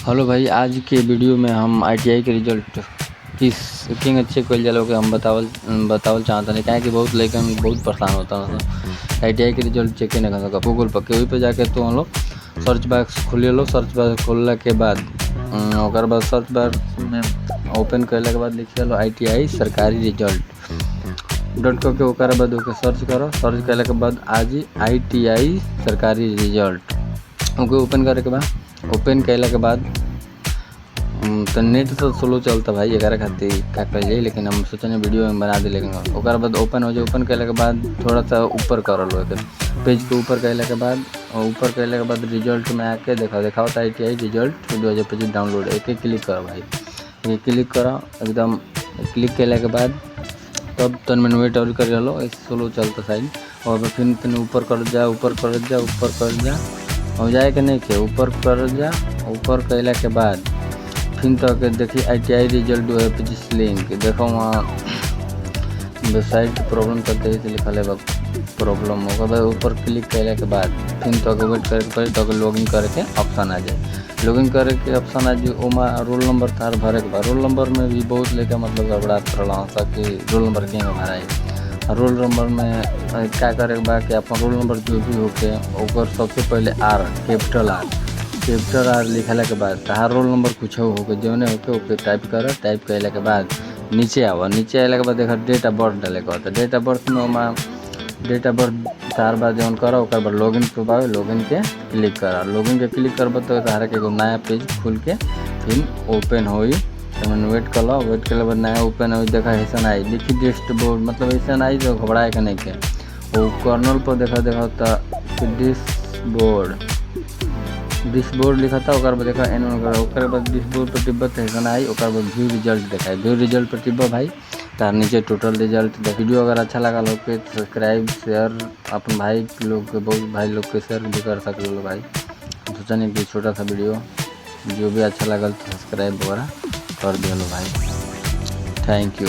Hello भाई, आज के वीडियो में हम ITI के रिजल्ट किस किंग चेक कइल जाला ओके हम बतावल चाहतनी। काहे कि बहुत लइकन बहुत परेशान होता ITI के रिजल्ट चेक नहीं कर सकता। गूगल पर वही पे जाके तो हम लोग सर्च बॉक्स खोलिए लो। सर्च बॉक्स खोलने के बाद ओकर बाद सर्च बॉक्स में ओपन कैला के बाद लिखिए लो ITI सरकारी रिजल्ट .com के ओकर बाद ओके सर्च करो। सर्च कैला के बाद आज ITI सरकारी रिजल्ट ओके ओपन करे के बाद ओपन कैला के बाद तो नेट तो स्लो चलता भाई एकरा खातिर का कल जाए, लेकिन हम सोचने वीडियो में बना दे। लेकिन ओकर बाद ओपन हो जाए। ओपन कैला के बाद थोड़ा सा ऊपर कर लो पेज के ऊपर कैला के बाद रिजल्ट में आके दिखाओ तो ITI रिजल्ट 2025 डाउनलोड एक क्लिक करो भाई। ये क्लिक करो एकदम क्लिक कैला के बाद तब तन में वेट और कर लो स्लो चलता साइड। और फिर तन ऊपर कर जा हो जाए कि नहीं के ऊपर कर जा। ऊपर कैला के बाद फिर तो के देखिए ITI रिजल्ट 2025 लिंक देखो वहाँ वेबसाइट की प्रॉब्लम करते ही लिखा है प्रॉब्लम होगा। ऊपर क्लिक कैला के बाद फिर तो के वेट करे पड़े तो लॉगिन करके ऑप्शन आ जाए। लॉगिन करे के ऑप्शन आ जाए ओमा रोल नंबर तार भरे के बाद रोल नंबर में भी बहुत लेकर मतलब गड़बड़ा रहा कि रोल नंबर के भराई। रोल नंबर में क्या करे के बाद कि अपन रोल नंबर जो भी होके ओकर सबसे पहले कैपिटल आर लिखला के बाद तहार रोल नंबर कुछ होके जौने होके ओके टाइप कर। टाइप कैला के बाद नीचे आला के बाद देखा डेट ऑफ बर्थ डाले के होता। डेट ऑफ बर्थ में ओमा डेट ऑफ बर्थ तार बाद जौन करो ओकर बाद लॉगिन पे पावे लॉगिन के क्लिक कर। लॉगिन के क्लिक करब तो तहारा के एगो नया पेज खुल के फिर ओपन होई। तो वेट कर लो। वेट के बाद नया ओपन हो देखा ऐसा आई लिखी डैशबोर्ड मतलब ऐसा आई जो घबराए के नहीं के वो कर्नल पर देखा डिशबोर्ड लिखा था। ओकर बाद देखा ओकर बाद डिशबोर्ड पर टिब्बत ऐसा आई। ओकर बाद व्यू रिजल्ट देखा व्यू रिजल्ट पर टिब्बा भाई तार नीचे टोटल रिजल्ट। वीडियो अगर अच्छा लगा लोग के सब्सक्राइब शेयर अपन भाई लोग के बहुत भाई लोग के शेयर भी कर सकते लो भाई। सोचा नहीं कि छोटा सा वीडियो जो भी अच्छा लगा तो सब्सक्राइब वगैरह कर दिया लो भाई। Thank you.